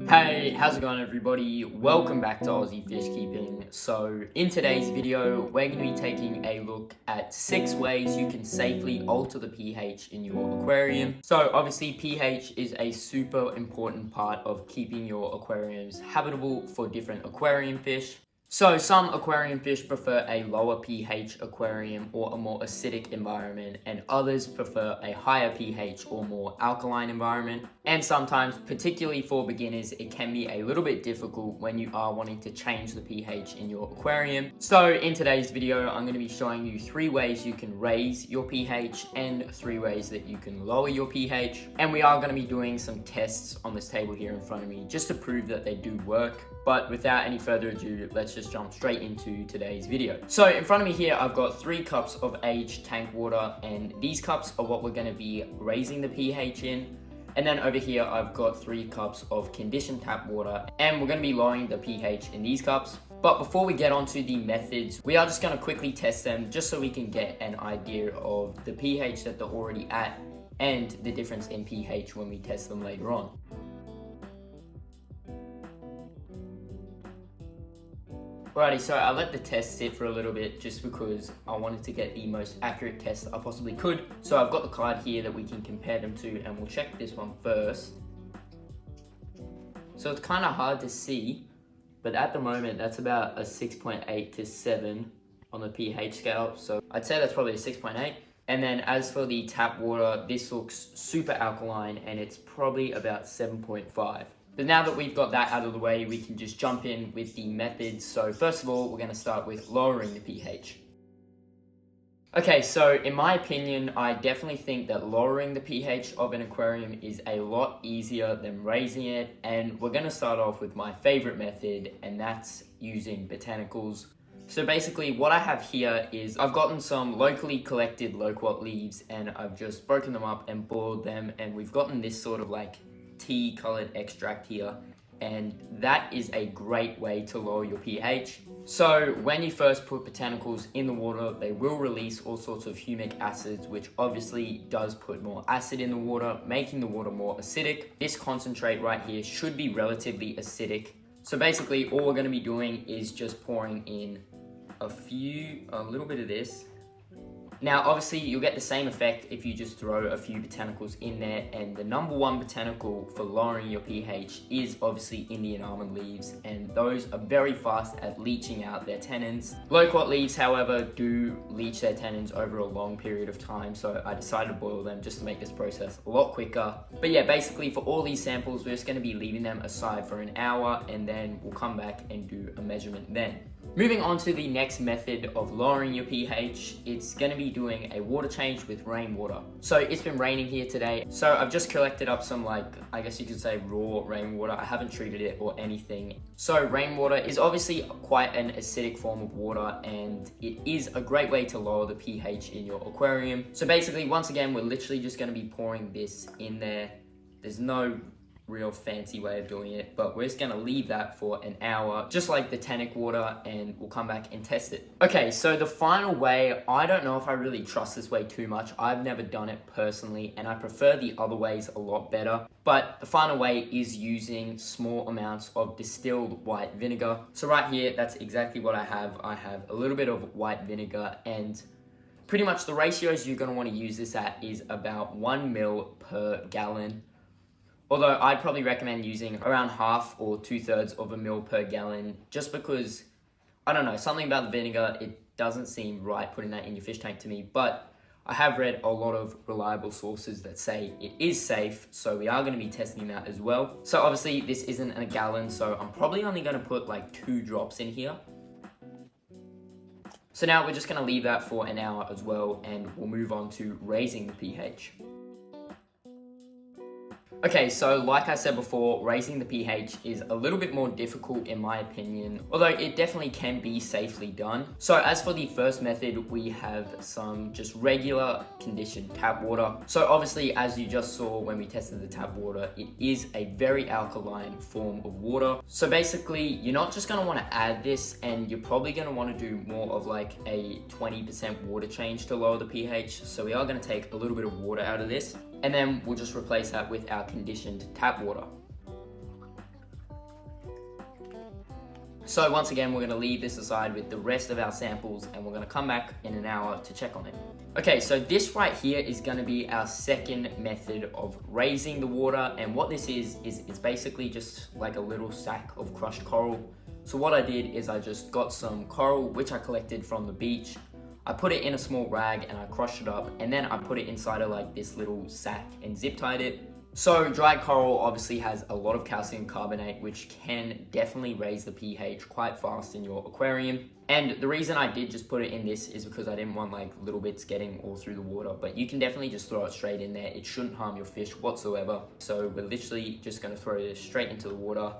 Hey, how's it going everybody? Welcome back to Aussie Fish Keeping. So in today's video, we're going to be taking a look at 6 ways you can safely alter the pH in your aquarium. So obviously pH is a super important part of keeping your aquariums habitable for different aquarium fish. So some aquarium fish prefer a lower pH aquarium or a more acidic environment, and others prefer a higher pH or more alkaline environment. And sometimes, particularly for beginners, it can be a little bit difficult when you are wanting to change the pH in your aquarium. So in today's video, I'm going to be showing you 3 ways you can raise your pH and 3 ways that you can lower your pH. And we are going to be doing some tests on this table here in front of me just to prove that they do work. But without any further ado, let's just jump straight into today's video. So in front of me here, I've got 3 cups of aged tank water, and these cups are what we're going to be raising the pH in. And then over here, I've got 3 cups of conditioned tap water, and we're going to be lowering the pH in these cups. But before we get onto the methods, we are just going to quickly test them just so we can get an idea of the pH that they're already at and the difference in pH when we test them later on. Alrighty, so I let the test sit for a little bit just because I wanted to get the most accurate test I possibly could. So I've got the card here that we can compare them to, and we'll check this one first. So it's kind of hard to see, but at the moment that's about a 6.8 to 7 on the pH scale. So I'd say that's probably a 6.8. And then as for the tap water, this looks super alkaline and it's probably about 7.5. But now that we've got that out of the way, we can just jump in with the methods. So first of all, we're going to start with lowering the pH. Okay, so in my opinion, I definitely think that lowering the pH of an aquarium is a lot easier than raising it. And we're going to start off with my favorite method, and that's using botanicals. So basically what I have here is I've gotten some locally collected loquat leaves, and I've just broken them up and boiled them, and we've gotten this sort of like tea colored extract here, and that is a great way to lower your pH. So when you first put botanicals in the water, they will release all sorts of humic acids, which obviously does put more acid in the water, making the water more acidic. This concentrate right here should be relatively acidic. So basically all we're going to be doing is just pouring in a little bit of this. Now, obviously, you'll get the same effect if you just throw a few botanicals in there, and the number 1 botanical for lowering your pH is obviously Indian almond leaves, and those are very fast at leaching out their tannins. Loquat leaves, however, do leach their tannins over a long period of time, so I decided to boil them just to make this process a lot quicker. But yeah, basically for all these samples, we're just going to be leaving them aside for an hour, and then we'll come back and do a measurement then. Moving on to the next method of lowering your pH, it's going to be doing a water change with rainwater. So it's been raining here today, so I've just collected up some, like, I guess you could say raw rainwater. I haven't treated it or anything. So rainwater is obviously quite an acidic form of water, and it is a great way to lower the pH in your aquarium. So basically, once again, we're literally just going to be pouring this in there. There's no real fancy way of doing it, but we're just gonna leave that for an hour, just like the tannic water, and we'll come back and test it. Okay, so the final way, I don't know if I really trust this way too much. I've never done it personally, and I prefer the other ways a lot better. But the final way is using small amounts of distilled white vinegar. So right here, that's exactly what I have. I have a little bit of white vinegar, and pretty much the ratios you're gonna wanna use this at is about 1 ml per gallon. Although I'd probably recommend using around half or 2/3 of a ml per gallon, just because, I don't know, something about the vinegar, it doesn't seem right putting that in your fish tank to me. But I have read a lot of reliable sources that say it is safe, so we are going to be testing that as well. So obviously this isn't a gallon, so I'm probably only going to put like 2 drops in here. So now we're just going to leave that for an hour as well, and we'll move on to raising the pH. Okay, so like I said before, raising the pH is a little bit more difficult in my opinion, although it definitely can be safely done. So as for the first method, we have some just regular conditioned tap water. So obviously, as you just saw when we tested the tap water, it is a very alkaline form of water. So basically, you're not just gonna wanna add this, and you're probably gonna wanna do more of like a 20% water change to lower the pH. So we are gonna take a little bit of water out of this, and then we'll just replace that with our conditioned tap water. So once again, we're going to leave this aside with the rest of our samples, and we're going to come back in an hour to check on it. Okay, so this right here is going to be our second method of raising the water, and what this is it's basically just like a little sack of crushed coral. So what I did is I just got some coral, which I collected from the beach. I put it in a small rag and I crushed it up, and then I put it inside of like this little sack and zip tied it. So dried coral obviously has a lot of calcium carbonate, which can definitely raise the pH quite fast in your aquarium. And the reason I did just put it in this is because I didn't want like little bits getting all through the water, but you can definitely just throw it straight in there. It shouldn't harm your fish whatsoever. So we're literally just gonna throw this straight into the water.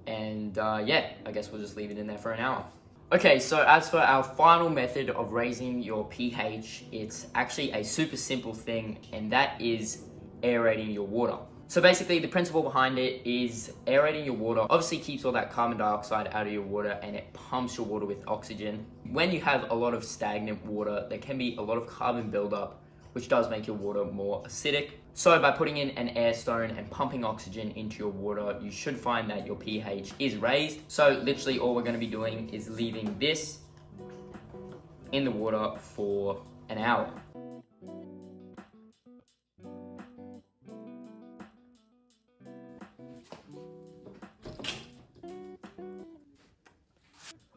And yeah, I guess we'll just leave it in there for an hour. Okay, so as for our final method of raising your pH, it's actually a super simple thing, and that is aerating your water. So basically the principle behind it is aerating your water obviously keeps all that carbon dioxide out of your water, and it pumps your water with oxygen. When you have a lot of stagnant water, there can be a lot of carbon buildup, which does make your water more acidic. So by putting in an air stone and pumping oxygen into your water, you should find that your pH is raised. So literally all we're going to be doing is leaving this in the water for an hour.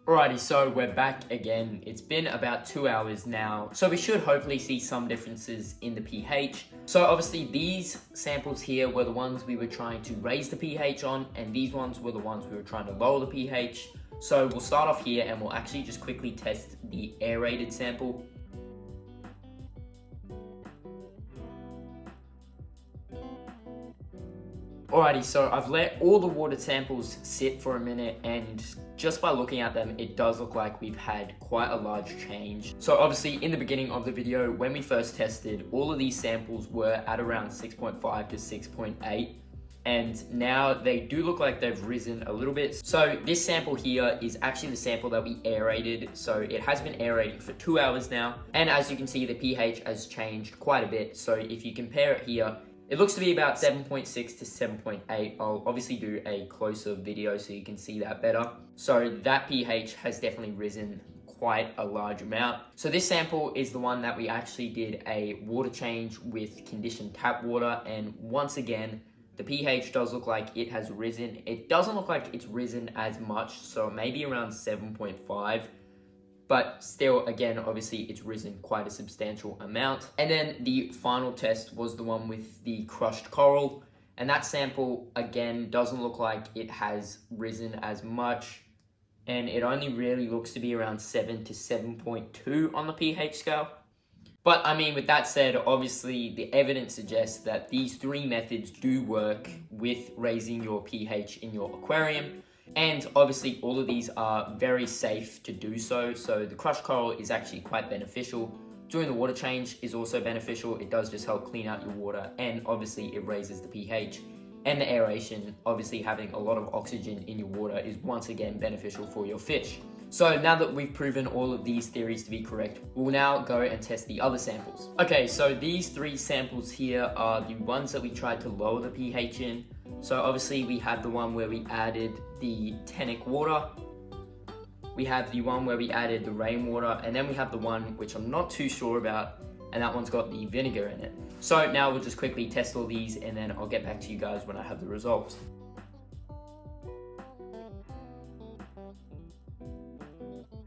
Alrighty, so we're back again. It's been about 2 hours now, so we should hopefully see some differences in the pH. So obviously these samples here were the ones we were trying to raise the pH on, and these ones were the ones we were trying to lower the pH. So we'll start off here and we'll actually just quickly test the aerated sample. Alrighty, so I've let all the water samples sit for a minute, and just by looking at them, it does look like we've had quite a large change. So obviously in the beginning of the video, when we first tested, all of these samples were at around 6.5 to 6.8. And now they do look like they've risen a little bit. So this sample here is actually the sample that we aerated. So it has been aerating for 2 hours now. And as you can see, the pH has changed quite a bit. So if you compare it here, it looks to be about 7.6 to 7.8. I'll obviously do a closer video so you can see that better. So that pH has definitely risen quite a large amount. So this sample is the one that we actually did a water change with conditioned tap water. And once again, the pH does look like it has risen. It doesn't look like it's risen as much, so maybe around 7.5. But still, again, obviously it's risen quite a substantial amount. And then the final test was the one with the crushed coral. And that sample, again, doesn't look like it has risen as much. And it only really looks to be around 7 to 7.2 on the pH scale. But I mean, with that said, obviously the evidence suggests that these three methods do work with raising your pH in your aquarium. And obviously all of these are very safe to do so. So the crushed coral is actually quite beneficial. Doing the water change is also beneficial. It does just help clean out your water, and obviously it raises the pH. And the aeration, obviously having a lot of oxygen in your water, is once again beneficial for your fish. So now that we've proven all of these theories to be correct, we'll now go and test the other samples. Okay, so these three samples here are the ones that we tried to lower the pH in. So obviously we have the one where we added the tannic water, we have the one where we added the rainwater, and then we have the one which I'm not too sure about, and that one's got the vinegar in it. So now we'll just quickly test all these, and then I'll get back to you guys when I have the results.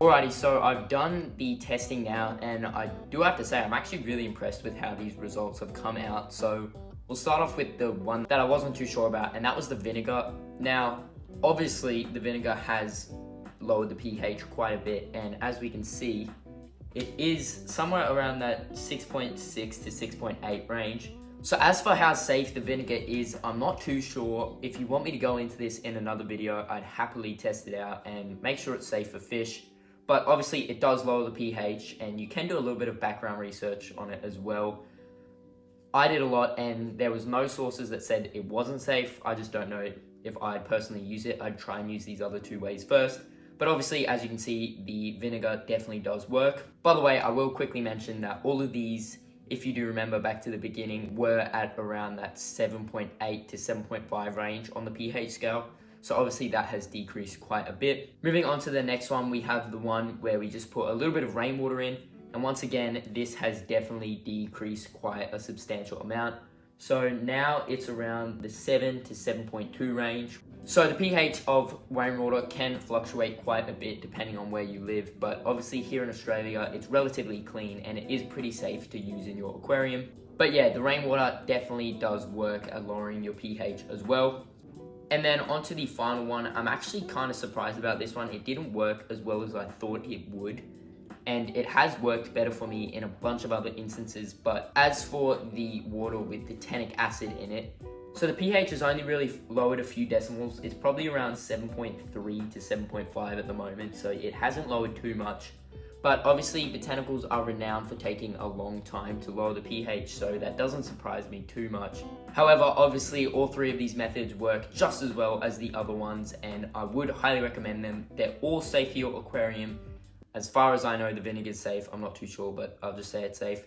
Alrighty, so I've done the testing now, and I do have to say I'm actually really impressed with how these results have come out. So we'll start off with the one that I wasn't too sure about, and that was the vinegar. Now, obviously the vinegar has lowered the pH quite a bit, and as we can see, it is somewhere around that 6.6 to 6.8 range. So as for how safe the vinegar is, I'm not too sure. If you want me to go into this in another video, I'd happily test it out and make sure it's safe for fish. But obviously it does lower the pH, and you can do a little bit of background research on it as well. I did a lot, and there was no sources that said it wasn't safe. I just don't know if I'd personally use it. I'd try and use these other two ways first. But obviously, as you can see, the vinegar definitely does work. By the way, I will quickly mention that all of these, if you do remember back to the beginning, were at around that 7.8 to 7.5 range on the pH scale. So obviously that has decreased quite a bit. Moving on to the next one, we have the one where we just put a little bit of rainwater in. And once again, this has definitely decreased quite a substantial amount. So now it's around the 7 to 7.2 range. So the pH of rainwater can fluctuate quite a bit depending on where you live, but obviously here in Australia, it's relatively clean and it is pretty safe to use in your aquarium. But yeah, the rainwater definitely does work at lowering your pH as well. And then onto the final one, I'm actually kind of surprised about this one. It didn't work as well as I thought it would. And it has worked better for me in a bunch of other instances. But as for the water with the tannic acid in it, so the pH has only really lowered a few decimals. It's probably around 7.3 to 7.5 at the moment, so it hasn't lowered too much. But obviously botanicals are renowned for taking a long time to lower the pH, so that doesn't surprise me too much. However, obviously all three of these methods work just as well as the other ones, and I would highly recommend them. They're all safe for your aquarium. As far as I know, the vinegar is safe. I'm not too sure, but I'll just say it's safe.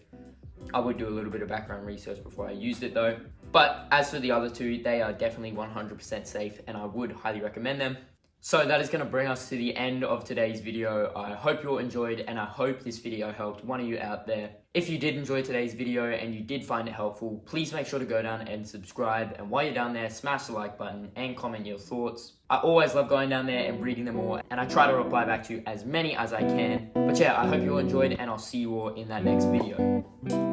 I would do a little bit of background research before I used it though. But as for the other two, they are definitely 100% safe and I would highly recommend them. So that is going to bring us to the end of today's video. I hope you all enjoyed and I hope this video helped one of you out there. If you did enjoy today's video and you did find it helpful, please make sure to go down and subscribe. And while you're down there, smash the like button and comment your thoughts. I always love going down there and reading them all, and I try to reply back to as many as I can. But yeah, I hope you all enjoyed and I'll see you all in that next video.